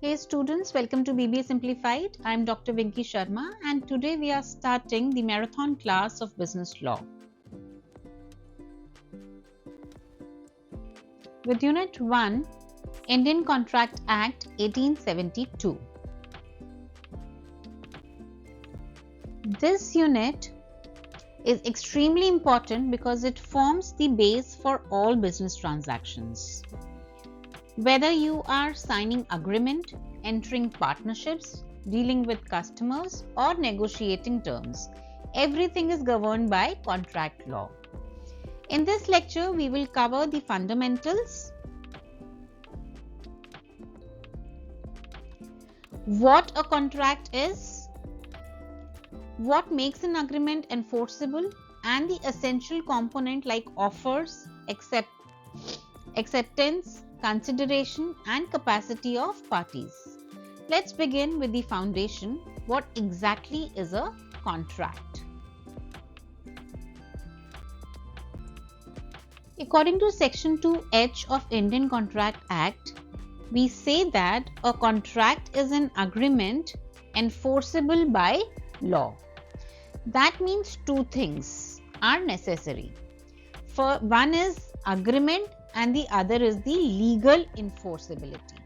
Hey students, welcome to BBA Simplified. I am Dr. Vinky Sharma and today we are starting the marathon class of business law. With Unit 1, Indian Contract Act 1872. This unit is extremely important because it forms the base for all business transactions. Whether you are signing agreement, entering partnerships, dealing with customers or negotiating terms, everything is governed by contract law. In this lecture, we will cover the fundamentals, what a contract is, what makes an agreement enforceable, and the essential component like offers, acceptance, consideration and capacity of parties. Let's begin with the foundation. What exactly is a contract? According to Section 2H of Indian Contract Act, we say that a contract is an agreement enforceable by law. That means two things are necessary. One is agreement and the other is the legal enforceability.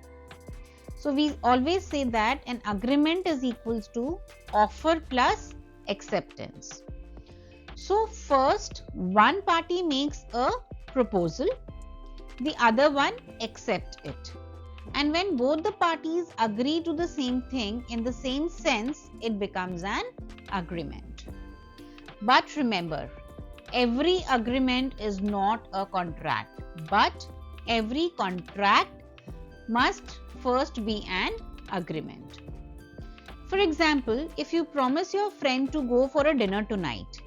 So we always say that an agreement is equals to offer plus acceptance. So first, one party makes a proposal, the other one accepts it. And when both the parties agree to the same thing in the same sense, it becomes an agreement. But remember, every agreement is not a contract, but every contract must first be an agreement. For example, if you promise your friend to go for a dinner tonight,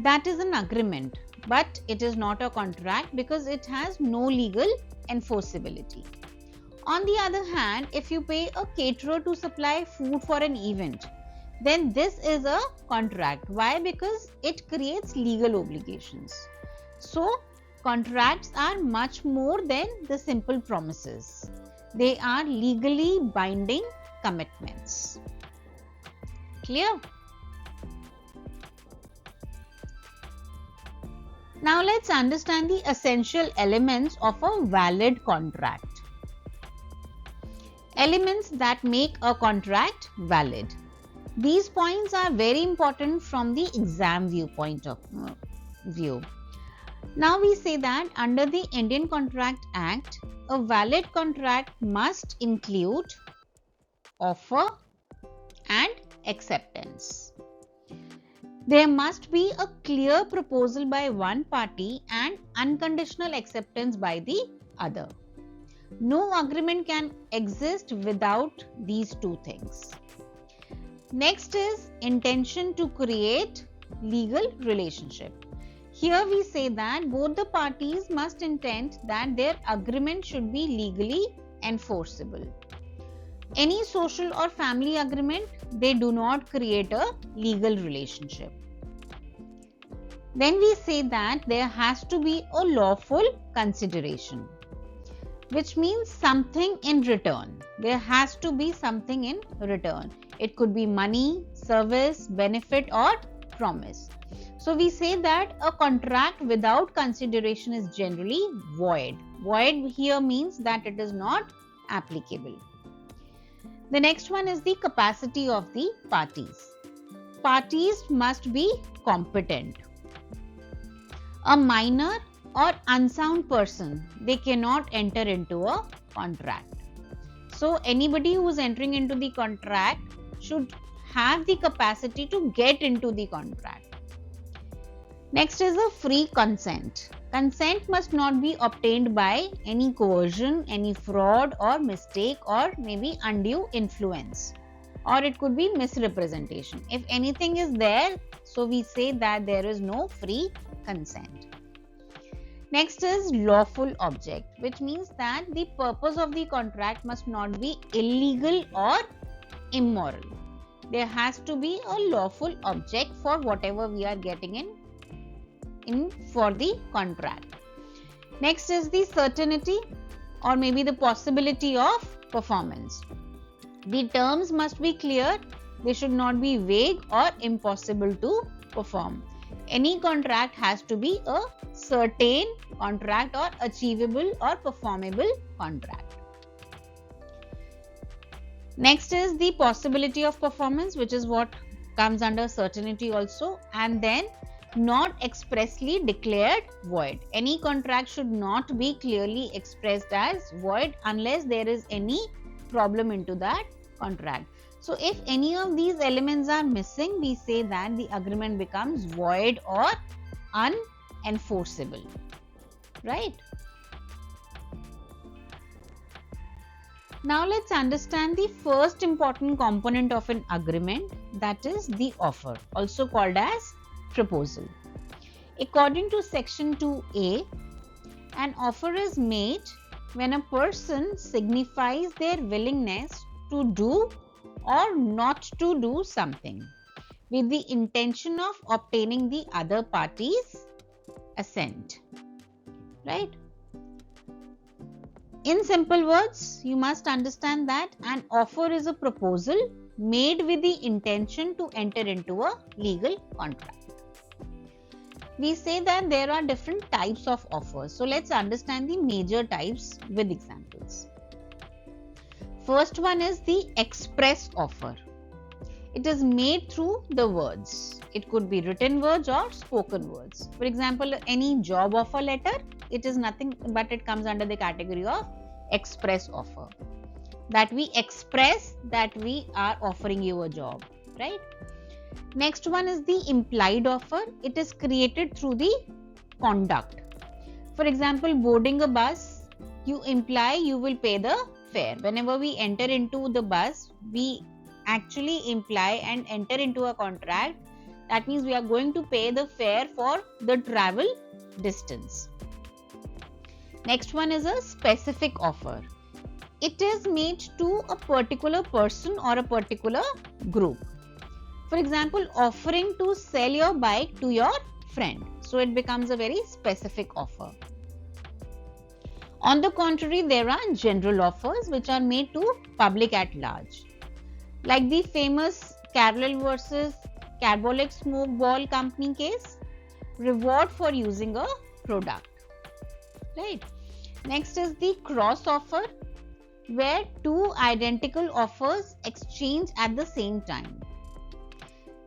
that is an agreement, but it is not a contract because it has no legal enforceability. On the other hand, if you pay a caterer to supply food for an event, then this is a contract. Why? Because it creates legal obligations. So, contracts are much more than the simple promises. They are legally binding commitments. Clear? Now let's understand the essential elements of a valid contract. Elements that make a contract valid. These points are very important from the exam viewpoint of view. Now we say that under the Indian Contract Act, a valid contract must include offer and acceptance. There must be a clear proposal by one party and unconditional acceptance by the other. No agreement can exist without these two things. Next is intention to create legal relationship. Here we say that both the parties must intend that their agreement should be legally enforceable. Any social or family agreement, they do not create a legal relationship. Then we say that there has to be a lawful consideration, which means something in return. There has to be something in return. It could be money, service, benefit or promise. So we say that a contract without consideration is generally void. Void here means that it is not applicable. The next one is the capacity of the parties. Parties must be competent. A minor or unsound person, they cannot enter into a contract. So anybody who is entering into the contract should have the capacity to get into the contract. Next is a free consent. Consent must not be obtained by any coercion, any fraud or mistake or maybe undue influence, or it could be misrepresentation. If anything is there, so we say that there is no free consent. Next is lawful object, which means that the purpose of the contract must not be illegal or immoral. There has to be a lawful object for whatever we are getting in for the contract. Next is the certainty or maybe the possibility of performance. The terms must be clear, they should not be vague or impossible to perform. Any contract has to be a certain contract or achievable or performable contract. Next is the possibility of performance, which is what comes under certainty also, and then not expressly declared void. Any contract should not be clearly expressed as void unless there is any problem into that contract. So if any of these elements are missing, we say that the agreement becomes void or unenforceable, right? Now let's understand the first important component of an agreement, that is the offer, also called as proposal. According to section 2A, an offer is made when a person signifies their willingness to do or not to do something with the intention of obtaining the other party's assent, right? In simple words, you must understand that an offer is a proposal made with the intention to enter into a legal contract. We say that there are different types of offers. So let's understand the major types with examples. First one is the express offer. It is made through the words. It could be written words or spoken words. For example, any job offer letter, it is nothing but it comes under the category of express offer. That we express that we are offering you a job, right? Next one is the implied offer. It is created through the conduct. For example, boarding a bus, you imply you will pay the fare. Whenever we enter into the bus, we actually imply and enter into a contract. That means we are going to pay the fare for the travel distance. Next one is a specific offer. It is made to a particular person or a particular group. For example, offering to sell your bike to your friend. So it becomes a very specific offer. On the contrary, there are general offers which are made to public at large. Like the famous Carroll versus Carbolic Smoke Ball Company case, reward for using a product, right? Next is the cross offer, where two identical offers exchange at the same time.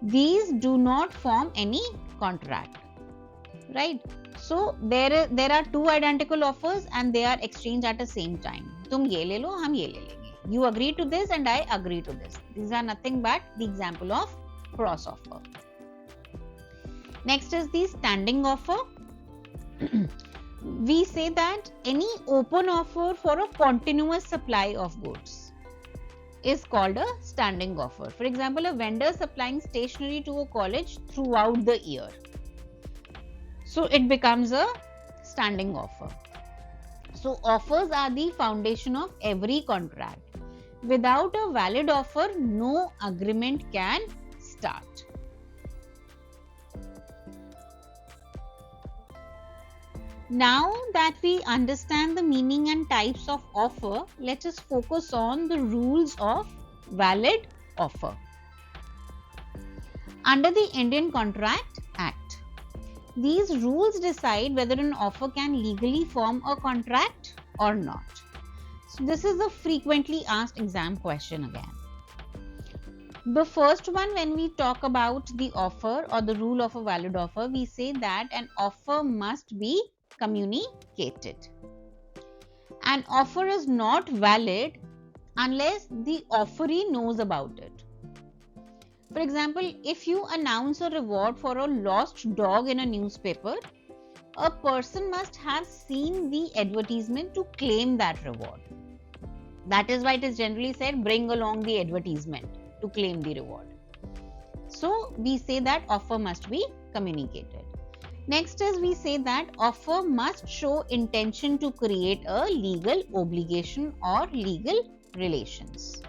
These do not form any contract, right? So there are two identical offers and they are exchanged at the same time. Tum ye le lo, hum ye le lenge. You agree to this and I agree to this. These are nothing but the example of cross offer. Next is the standing offer. We say that any open offer for a continuous supply of goods is called a standing offer. For example, a vendor supplying stationery to a college throughout the year. So it becomes a standing offer. So offers are the foundation of every contract. Without a valid offer, no agreement can start. Now that we understand the meaning and types of offer, let us focus on the rules of valid offer. Under the Indian Contract Act, these rules decide whether an offer can legally form a contract or not. So this is a frequently asked exam question again. The first one, when we talk about the offer or the rule of a valid offer, we say that an offer must be communicated. An offer is not valid unless the offeree knows about it. For example, if you announce a reward for a lost dog in a newspaper, a person must have seen the advertisement to claim that reward. That is why it is generally said, bring along the advertisement to claim the reward. So we say that offer must be communicated. Next is we say that offer must show intention to create a legal obligation or legal relations.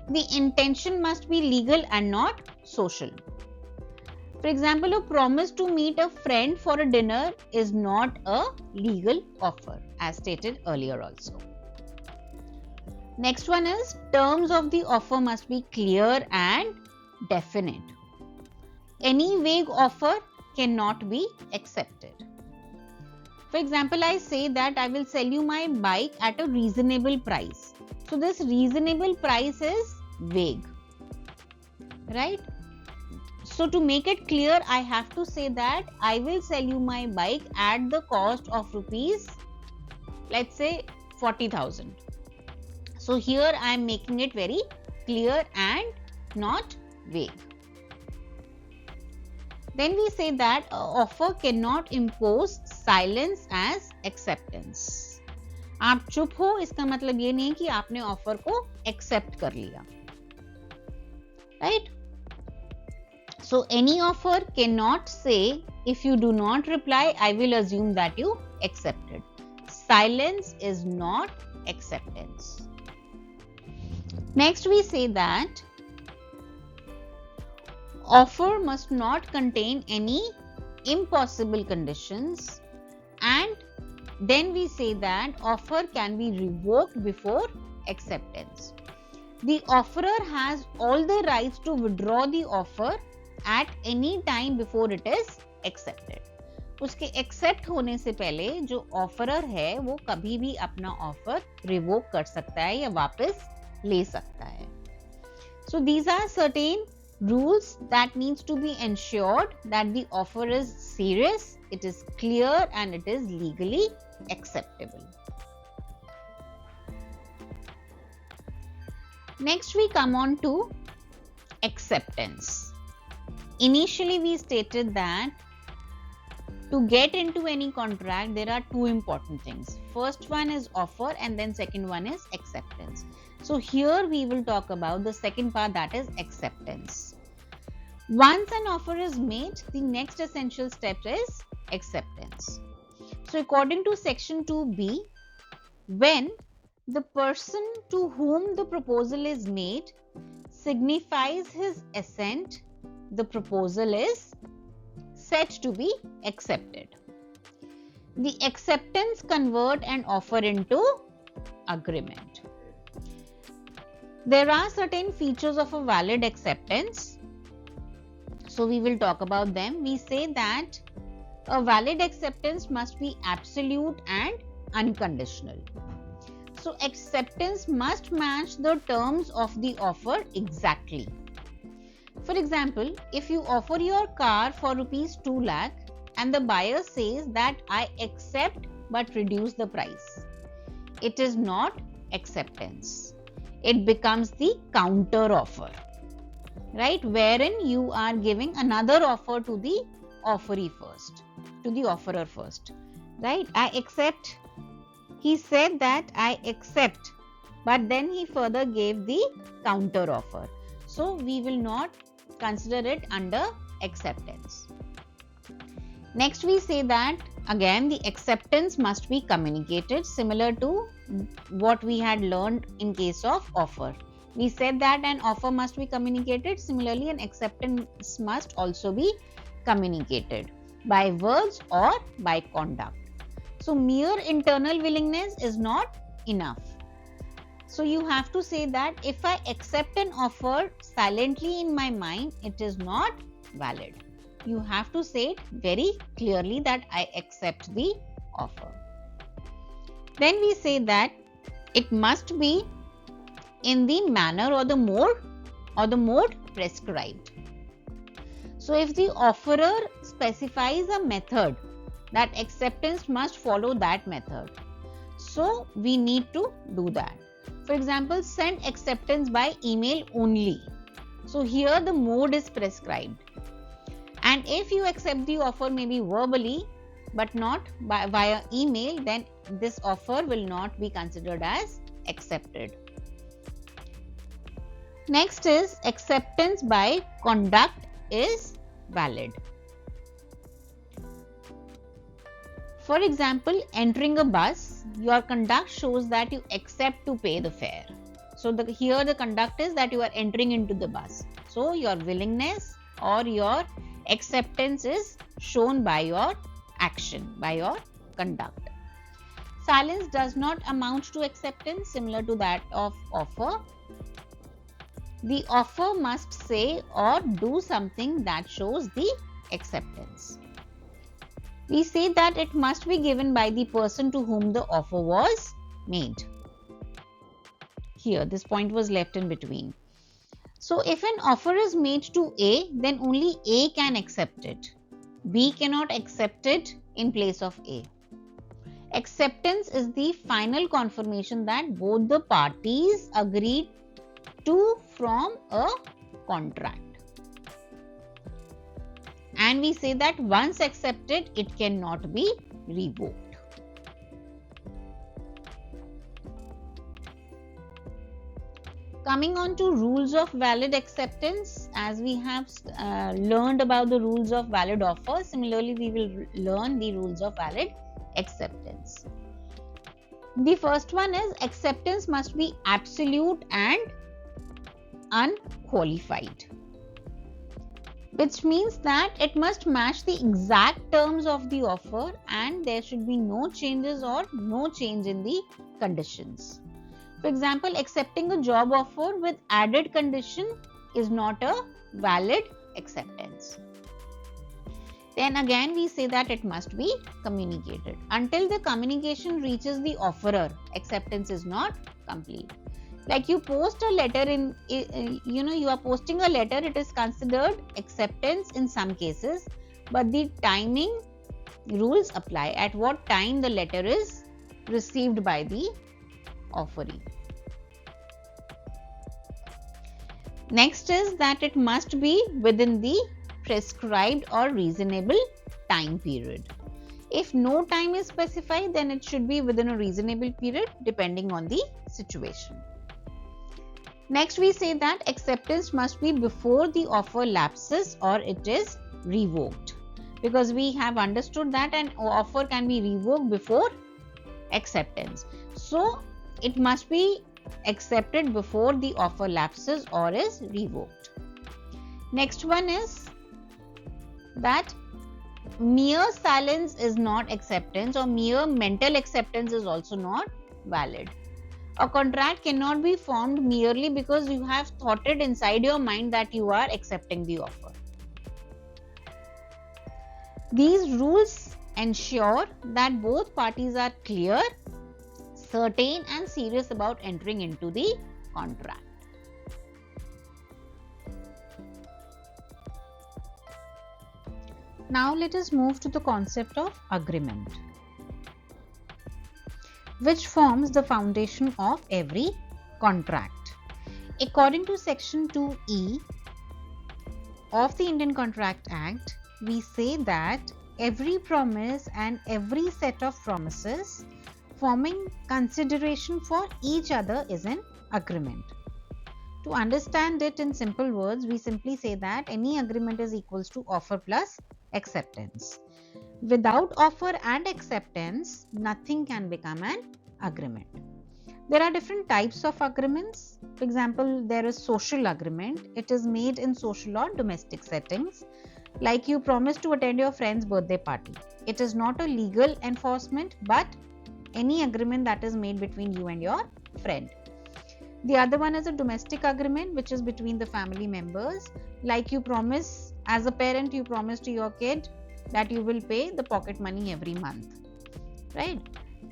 The intention must be legal and not social. For example, a promise to meet a friend for a dinner is not a legal offer, as stated earlier also. Next one is terms of the offer must be clear and definite. Any vague offer cannot be accepted. For example, I say that I will sell you my bike at a reasonable price. So this reasonable price is vague, right? So to make it clear, I have to say that I will sell you my bike at the cost of rupees, let's say 40,000. So here I am making it very clear and not vague. Then we say that an offer cannot impose silence as acceptance. आप चुप हो इसका मतलब ये नहीं कि आपने offer को एक्सेप्ट कर लिया, right? So any offer cannot say if you do not reply, I will assume that you accepted. Silence is not acceptance. Next we say that offer must not contain any impossible conditions, and then we say that offer can be revoked before acceptance. The offerer has all the rights to withdraw the offer at any time before it is accepted. उसके accept होने से पहले जो offeror है वो कभी भी अपना ऑफर रिवोक कर सकता है या वापस ले सकता है. So these are certain rules that needs to be ensured that the offer is serious, it is clear and it is legally acceptable. Next we come on to acceptance. Initially we stated that to get into any contract there are two important things. First one is offer and then second one is acceptance. So here we will talk about the second part, that is acceptance. Once an offer is made, the next essential step is acceptance. So according to section 2b, when the person to whom the proposal is made signifies his assent, the proposal is said to be accepted. The acceptance convert an offer into agreement. There are certain features of a valid acceptance. So we will talk about them. We say that a valid acceptance must be absolute and unconditional. So acceptance must match the terms of the offer exactly. For example, if you offer your car for rupees 2 lakh and the buyer says that I accept but reduce the price, it is not acceptance. It becomes the counter offer, right? Wherein you are giving another offer to the offeree first, to the offerer first, right? I accept. He said that I accept, but then he further gave the counter offer. So we will not consider it under acceptance. Next we say that again the acceptance must be communicated, similar to what we had learned in case of offer. We said that an offer must be communicated. Similarly, an acceptance must also be communicated by words or by conduct. So mere internal willingness is not enough. So you have to say that if I accept an offer silently in my mind, it is not valid. You have to say it very clearly that I accept the offer. Then we say that it must be in the manner or the mode prescribed. So if the offerer specifies a method, that acceptance must follow that method. So we need to do that. For example, send acceptance by email only. So here the mode is prescribed. And if you accept the offer maybe verbally but not via email, then this offer will not be considered as accepted. Next is acceptance by conduct is valid. For example, entering a bus, your conduct shows that you accept to pay the fare. So here the conduct is that you are entering into the bus. So your willingness or your acceptance is shown by your action, by your conduct. Silence does not amount to acceptance, similar to that of offer. The offer must say or do something that shows the acceptance. We say that it must be given by the person to whom the offer was made. Here, this point was left in between. So, if an offer is made to A, then only A can accept it. B cannot accept it in place of A. Acceptance is the final confirmation that both the parties agreed to from a contract. And we say that once accepted, it cannot be revoked. Coming on to rules of valid acceptance, as we have learned about the rules of valid offer, similarly we will learn the rules of valid acceptance. The first one is acceptance must be absolute and unqualified, which means that it must match the exact terms of the offer and there should be no changes or no change in the conditions. For example, accepting a job offer with added condition is not a valid acceptance. Then again we say that it must be communicated. Until the communication reaches the offerer, acceptance is not complete. Like you post a letter you are posting a letter, it is considered acceptance in some cases, but the timing rules apply at what time the letter is received by the offeree. Next is that it must be within the prescribed or reasonable time period. If no time is specified, then it should be within a reasonable period depending on the situation. Next, we say that acceptance must be before the offer lapses or it is revoked, because we have understood that an offer can be revoked before acceptance. So, it must be accepted before the offer lapses or is revoked. Next one is that mere silence is not acceptance, or mere mental acceptance is also not valid. A contract cannot be formed merely because you have thought it inside your mind that you are accepting the offer. These rules ensure that both parties are clear, certain and serious about entering into the contract. Now let us move to the concept of agreement, which forms the foundation of every contract. According to Section 2E of the Indian Contract Act, we say that every promise and every set of promises forming consideration for each other is an agreement. To understand it in simple words, we simply say that any agreement is equals to offer plus acceptance. Without offer and acceptance, nothing can become an agreement. There are different types of agreements. For example, there is social agreement. It is made in social or domestic settings. Like you promise to attend your friend's birthday party. It is not a legal enforcement, but any agreement that is made between you and your friend. The other one is a domestic agreement, which is between the family members. Like you promise, as a parent, you promise to your kid that you will pay the pocket money every month, right?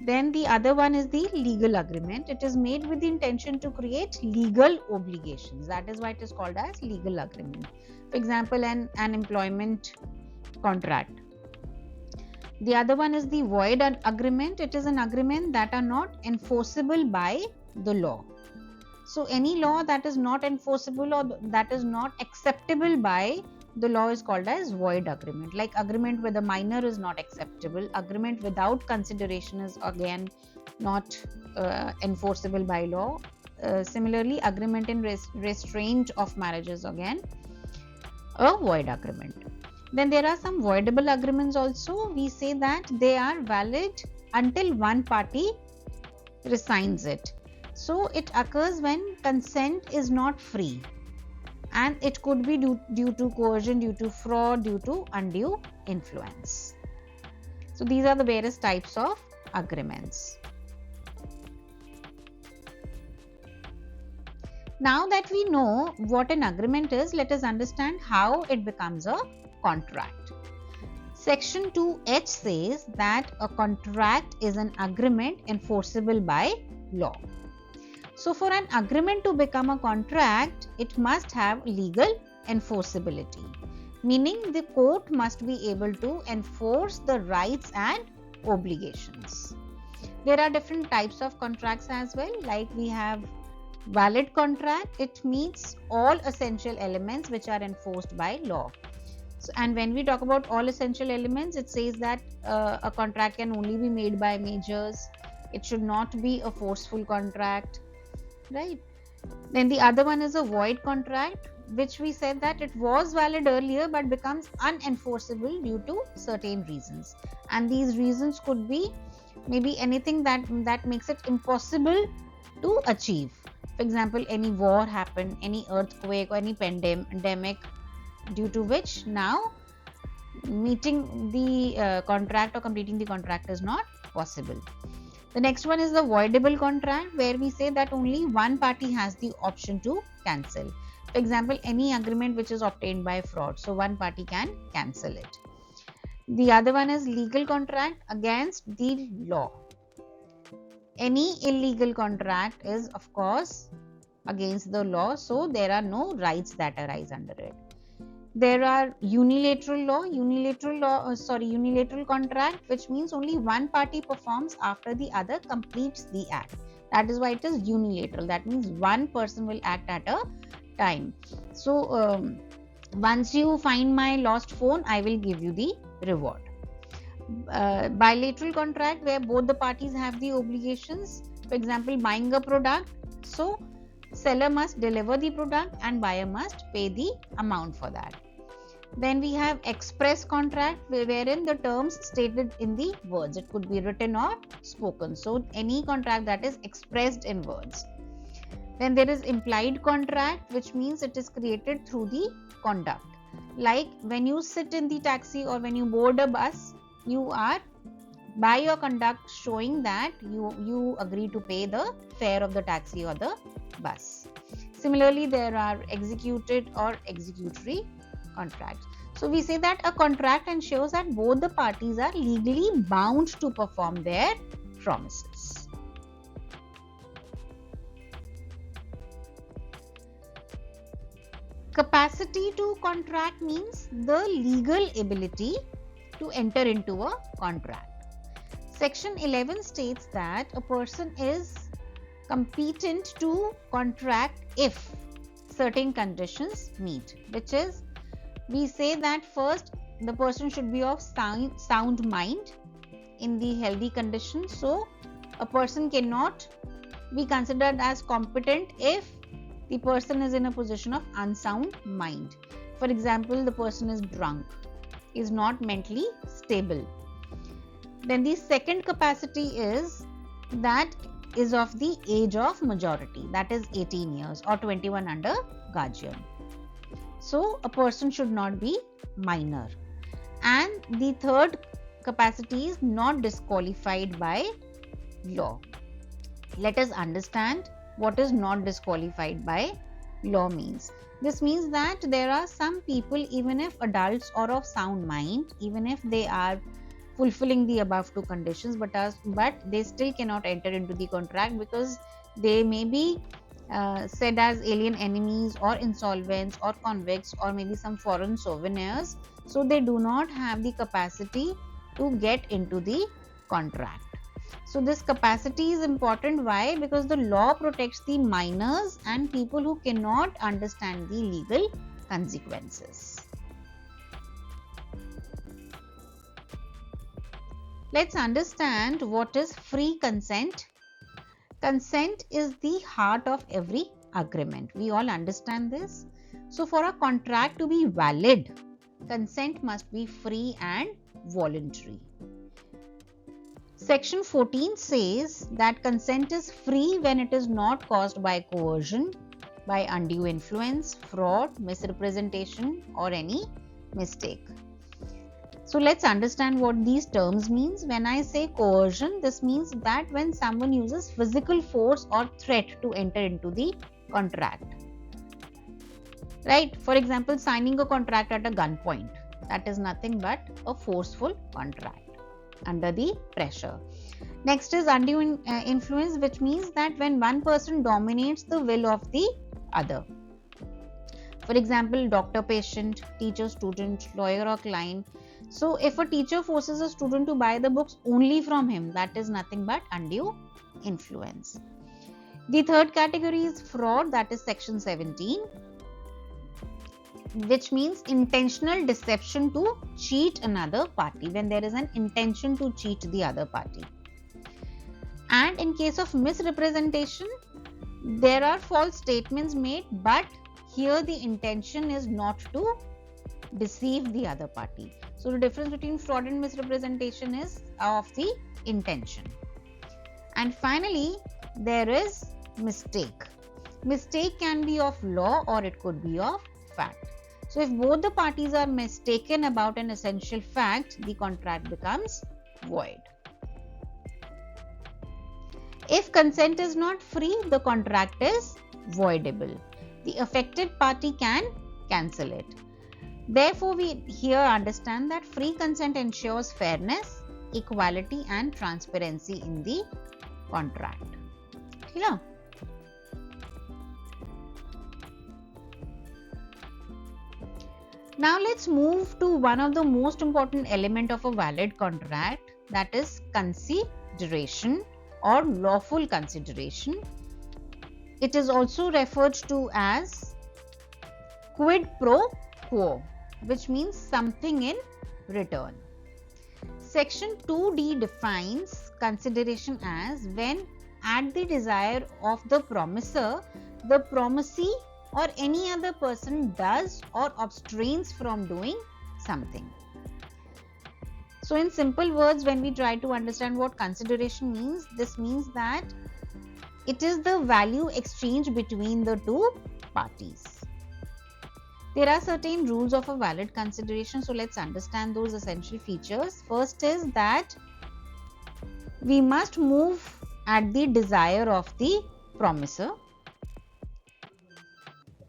Then the other one is the legal agreement. It is made with the intention to create legal obligations. That is why it is called as legal agreement. For example, an employment contract. The other one is the void agreement. It is an agreement that are not enforceable by the law. So any law that is not enforceable or that is not acceptable by the law is called as void agreement. Like agreement with a minor is not acceptable. Agreement without consideration is again not enforceable by law. Similarly, agreement in restraint of marriage is again a void agreement. Then there are some voidable agreements also. We say that they are valid until one party resigns it. So it occurs when consent is not free, and it could be due to coercion, due to fraud, due to undue influence. So these are the various types of agreements. Now that we know what an agreement is, let us understand how it becomes a contract. Section 2H says that a contract is an agreement enforceable by law. So for an agreement to become a contract, it must have legal enforceability, meaning the court must be able to enforce the rights and obligations. There are different types of contracts as well, like we have valid contract. It meets all essential elements which are enforced by law. So, and when we talk about all essential elements, it says that a contract can only be made by majors. It should not be a forceful contract, right? Then the other one is a void contract, which we said that it was valid earlier but becomes unenforceable due to certain reasons, and these reasons could be maybe anything that makes it impossible to achieve. For example, any war happened, any earthquake or any pandemic, due to which now meeting the contract or completing the contract is not possible. The next one is the voidable contract, where we say that only one party has the option to cancel. For example, any agreement which is obtained by fraud, so one party can cancel it. The other one is legal contract against the law. Any illegal contract is of course against the law, so there are no rights that arise under it. There are unilateral contract, which means only one party performs after the other completes the act. That is why it is unilateral. That means one person will act at a time. So once you find my lost phone, I will give you the reward. Bilateral contract, where both the parties have the obligations. For example, buying a product, so seller must deliver the product and buyer must pay the amount for that. Then we have express contract, wherein the terms stated in the words. It could be written or spoken. So any contract that is expressed in words. Then there is implied contract, which means it is created through the conduct. Like when you sit in the taxi or when you board a bus, you are by your conduct showing that you agree to pay the fare of the taxi or the bus. Similarly, there are executed or executory contracts. So we say that a contract ensures that both the parties are legally bound to perform their promises. Capacity to contract means the legal ability to enter into a contract. Section 11 states that a person is competent to contract if certain conditions meet, which is, we say that first the person should be of sound mind in the healthy condition. So a person cannot be considered as competent if the person is in a position of unsound mind. For example, the person is drunk, is not mentally stable. Then the second capacity is that is of the age of majority, that is 18 years or 21 under guardian. So a person should not be minor. And the third capacity is not disqualified by law. Let us understand what is not disqualified by law means. This means that there are some people, even if adults or of sound mind, even if they are fulfilling the above two conditions, but they still cannot enter into the contract because they may be said as alien enemies or insolvents or convicts or maybe some foreign souvenirs. So they do not have the capacity to get into the contract. So this capacity is important. Why? Because the law protects the minors and people who cannot understand the legal consequences. Let's understand what is free consent. Consent is the heart of every agreement. We all understand this. So for a contract to be valid, consent must be free and voluntary. Section 14 says that consent is free when it is not caused by coercion, by undue influence, fraud, misrepresentation, or any mistake. So let's understand what these terms means. When I say coercion, this means that when someone uses physical force or threat to enter into the contract. Right? For example, signing a contract at a gunpoint. That is nothing but a forceful contract under the pressure. Next is undue influence, which means that when one person dominates the will of the other. For example, doctor patient, teacher student, lawyer or client. So if a teacher forces a student to buy the books only from him, that is nothing but undue influence. The third category is fraud, that is section 17, which means intentional deception to cheat another party, when there is an intention to cheat the other party. And in case of misrepresentation, there are false statements made, but here the intention is not to deceive the other party. So the difference between fraud and misrepresentation is of the intention. And finally, there is mistake. Mistake can be of law or it could be of fact. So if both the parties are mistaken about an essential fact, the contract becomes void. If consent is not free, the contract is voidable. The affected party can cancel it. Therefore, we here understand that free consent ensures fairness, equality and transparency in the contract. Clear? Now let's move to one of the most important element of a valid contract, that is consideration or lawful consideration. It is also referred to as quid pro quo, which means something in return. Section 2D defines consideration as when at the desire of the promisor, the promisee or any other person does or abstains from doing something. So in simple words, when we try to understand what consideration means, this means that it is the value exchange between the two parties. There are certain rules of a valid consideration, so let's understand those essential features. First is that we must move at the desire of the promisor.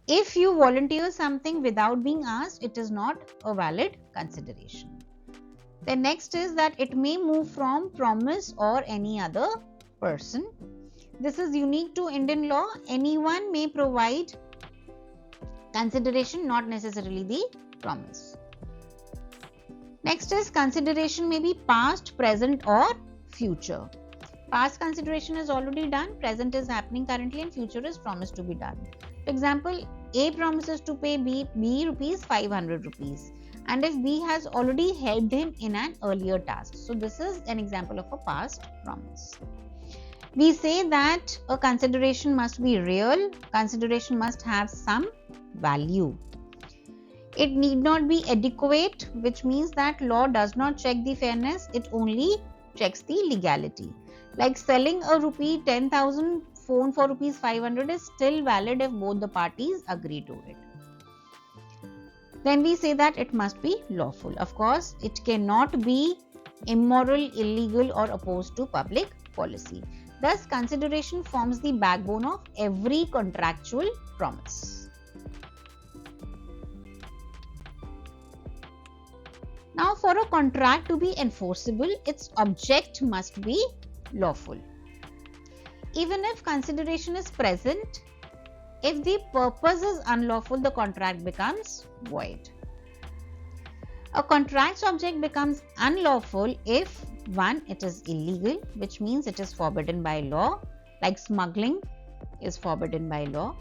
If you volunteer something without being asked, it is not a valid consideration. The next is that it may move from promise or any other person. This is unique to Indian law. Anyone may provide consideration, not necessarily the promise. Next is consideration may be past, present or future. Past consideration is already done, present is happening currently and future is promised to be done. For example, A promises to pay B rupees 500 rupees, and if B has already helped him in an earlier task. So this is an example of a past promise. We say that a consideration must be real, consideration must have some value. It need not be adequate, which means that law does not check the fairness, it only checks the legality. Like selling a rupee 10,000 phone for rupees 500 is still valid if both the parties agree to it. Then we say that it must be lawful. Of course, it cannot be immoral, illegal or opposed to public policy. Thus, consideration forms the backbone of every contractual promise. Now, for a contract to be enforceable, its object must be lawful. Even if consideration is present, if the purpose is unlawful, the contract becomes void. A contract's object becomes unlawful if 1. It is illegal, which means it is forbidden by law, like smuggling is forbidden by law.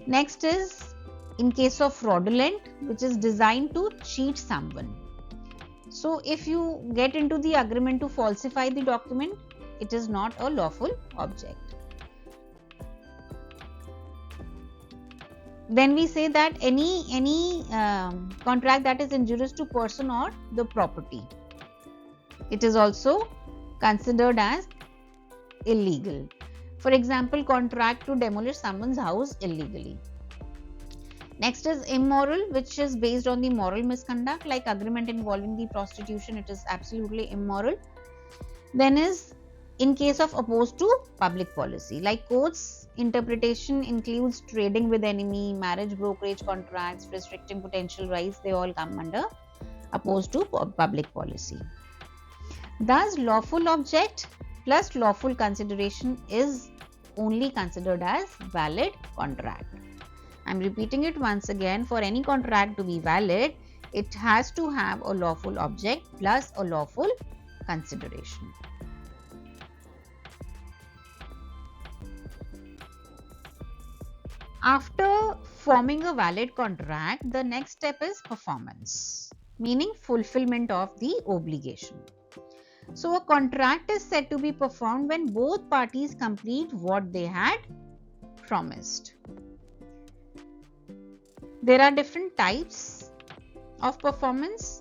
Next is in case of fraudulent, which is designed to cheat someone. So if you get into the agreement to falsify the document, it is not a lawful object. Then we say that any contract that is injurious to person or the property, it is also considered as illegal. For example, contract to demolish someone's house illegally. Next is immoral, which is based on the moral misconduct, like agreement involving the prostitution, it is absolutely immoral. Then is in case of opposed to public policy. Like courts interpretation includes trading with enemy, marriage brokerage contracts, restricting potential rights, they all come under opposed to public policy. Thus, lawful object plus lawful consideration is only considered as valid contract. I am repeating it once again, for any contract to be valid, it has to have a lawful object plus a lawful consideration. After forming a valid contract, the next step is performance, meaning fulfillment of the obligation. So, a contract is said to be performed when both parties complete what they had promised. There are different types of performance.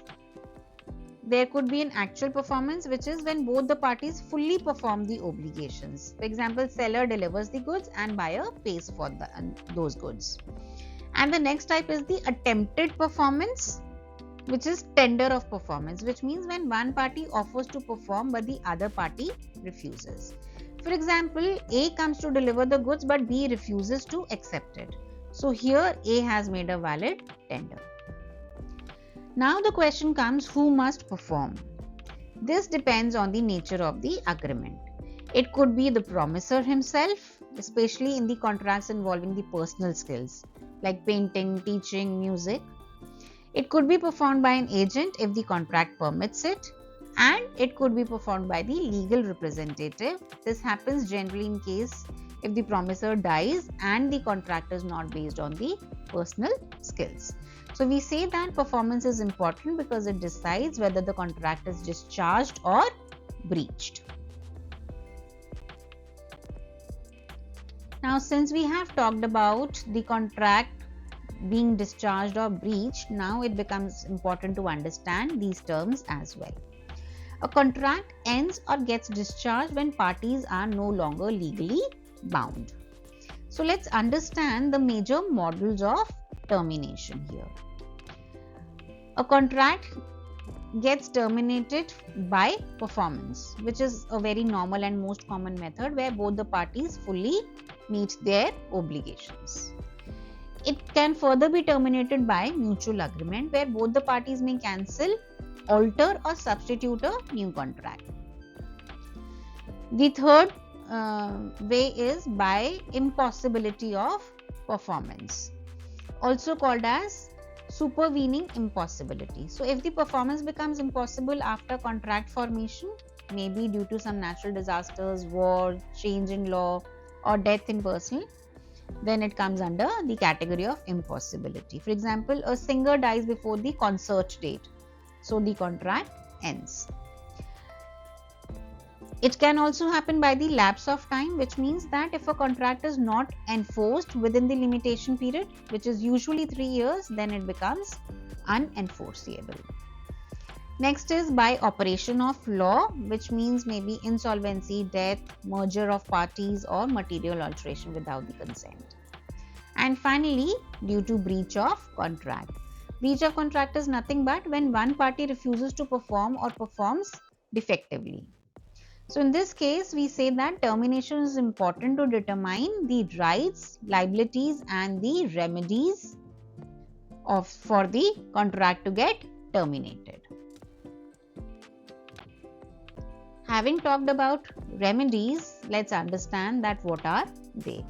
There could be an actual performance, which is when both the parties fully perform the obligations. For example, seller delivers the goods and buyer pays for those goods. And the next type is the attempted performance, which is tender of performance, which means when one party offers to perform but the other party refuses. For example, A comes to deliver the goods but B refuses to accept it. So here A has made a valid tender. Now the question comes, who must perform? This depends on the nature of the agreement. It could be the promisor himself, especially in the contracts involving the personal skills like painting, teaching, music. It could be performed by an agent if the contract permits it, and it could be performed by the legal representative. This happens generally in case if the promisor dies and the contract is not based on the personal skills. So we say that performance is important because it decides whether the contract is discharged or breached. Now, since we have talked about the contract being discharged or breached, now it becomes important to understand these terms as well. A contract ends or gets discharged when parties are no longer legally bound. So let's understand the major models of termination here. A contract gets terminated by performance, which is a very normal and most common method where both the parties fully meet their obligations. It can further be terminated by mutual agreement, where both the parties may cancel, alter or substitute a new contract. The third way is by impossibility of performance, also called as supervening impossibility. So if the performance becomes impossible after contract formation, maybe due to some natural disasters, war, change in law or death in person, then it comes under the category of impossibility. For example, a singer dies before the concert date, so the contract ends. It can also happen by the lapse of time, which means that if a contract is not enforced within the limitation period, which is usually 3 years, then it becomes unenforceable. Next is by operation of law, which means maybe insolvency, death, merger of parties or material alteration without the consent. And finally, due to breach of contract. Breach of contract is nothing but when one party refuses to perform or performs defectively. So in this case, we say that termination is important to determine the rights, liabilities and the remedies for the contract to get terminated. Having talked about remedies, let's understand that what are they.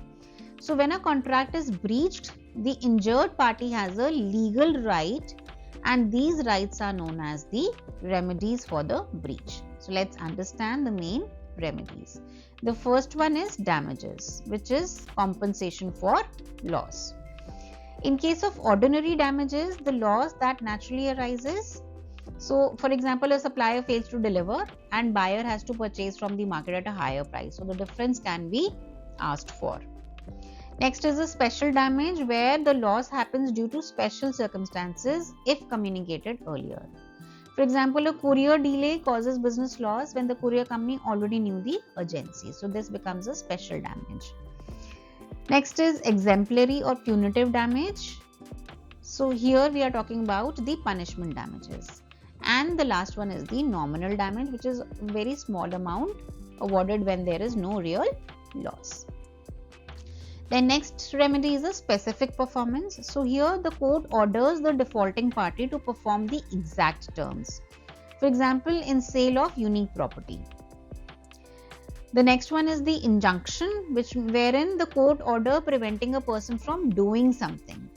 So when a contract is breached, the injured party has a legal right and these rights are known as the remedies for the breach. So let's understand the main remedies. The first one is damages, which is compensation for loss. In case of ordinary damages, the loss that naturally arises. So for example, a supplier fails to deliver and buyer has to purchase from the market at a higher price. So the difference can be asked for. Next is a special damage, where the loss happens due to special circumstances if communicated earlier. For example, a courier delay causes business loss when the courier company already knew the urgency. So this becomes a special damage. Next is exemplary or punitive damage. So here we are talking about the punishment damages. And the last one is the nominal damage, which is a very small amount awarded when there is no real loss. The next remedy is a specific performance. So here the court orders the defaulting party to perform the exact terms. For example, in sale of unique property. The next one is the injunction, wherein the court order preventing a person from doing something,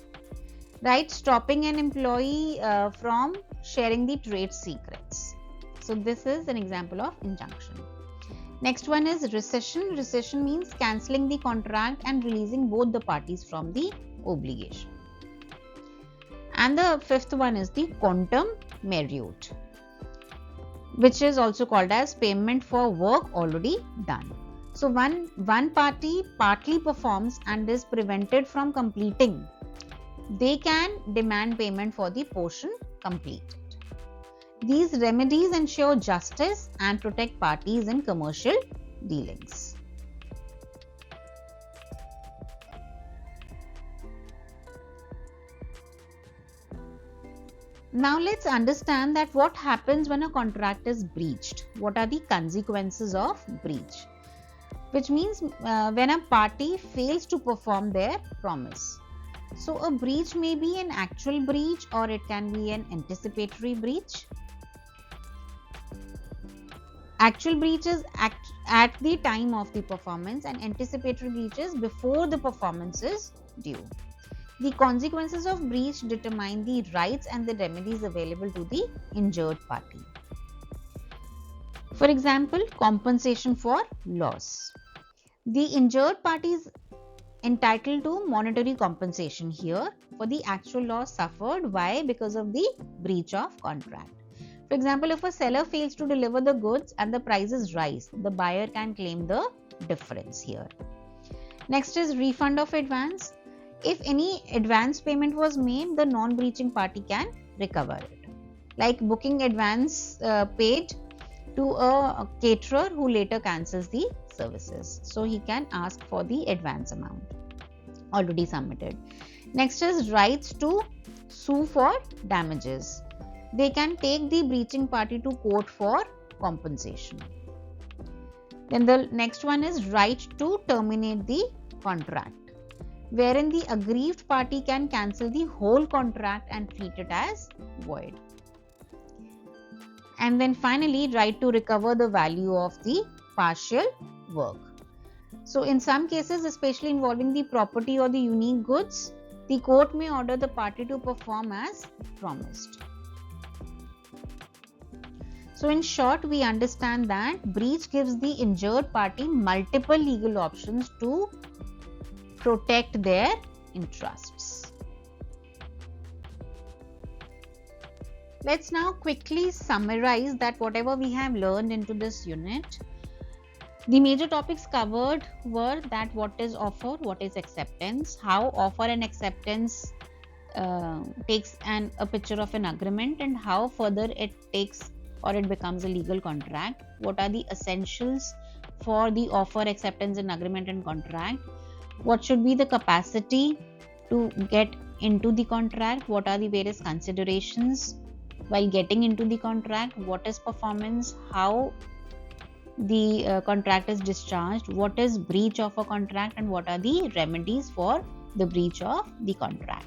right? Stopping an employee from sharing the trade secrets. So this is an example of injunction. Next one is rescission. Rescission means cancelling the contract and releasing both the parties from the obligation. And the fifth one is the quantum meruit, which is also called as payment for work already done. So one party partly performs and is prevented from completing, they can demand payment for the portion completed. These remedies ensure justice and protect parties in commercial dealings. Now let's understand that what happens when a contract is breached. What are the consequences of breach? Which means when a party fails to perform their promise. So a breach may be an actual breach or it can be an anticipatory breach. Actual breach is at the time of the performance and anticipatory breach is before the performance is due. The consequences of breach determine the rights and the remedies available to the injured party. For example, compensation for loss. The injured party is entitled to monetary compensation here for the actual loss suffered. Why? Because of the breach of contract. For example, if a seller fails to deliver the goods and the prices rise, the buyer can claim the difference here. Next is refund of advance. If any advance payment was made, the non-breaching party can recover it. Like booking advance paid to a caterer who later cancels the services. So he can ask for the advance amount already submitted. Next is rights to sue for damages. They can take the breaching party to court for compensation. Then the next one is right to terminate the contract, wherein the aggrieved party can cancel the whole contract and treat it as void. And then finally, right to recover the value of the partial work. So in some cases, especially involving the property or the unique goods, the court may order the party to perform as promised. So in short, we understand that breach gives the injured party multiple legal options to protect their interests. Let's now quickly summarize that whatever we have learned into this unit. The major topics covered were that what is offer, what is acceptance, how offer and acceptance takes a picture of an agreement, and how further it takes or it becomes a legal contract. What are the essentials for the offer, acceptance and agreement and contract? What should be the capacity to get into the contract? What are the various considerations while getting into the contract? What is performance? How the contract is discharged? What is breach of a contract, and what are the remedies for the breach of the contract?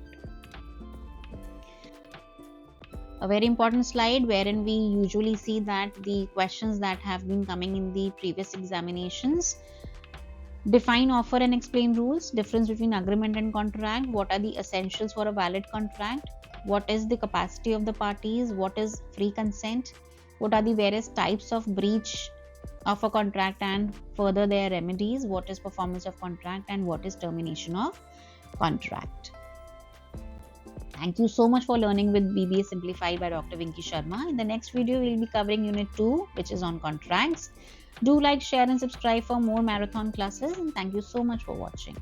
A very important slide wherein we usually see that the questions that have been coming in the previous examinations. Define offer and explain rules. Difference between agreement and contract. What are the essentials for a valid contract? What is the capacity of the parties? What is free consent? What are the various types of breach of a contract and further their remedies? What is performance of contract and what is termination of contract? Thank you so much for learning with BBA Simplified by Dr. Vinky Sharma. In the next video, we will be covering Unit 2, which is on contracts. Do like, share and subscribe for more marathon classes, and thank you so much for watching.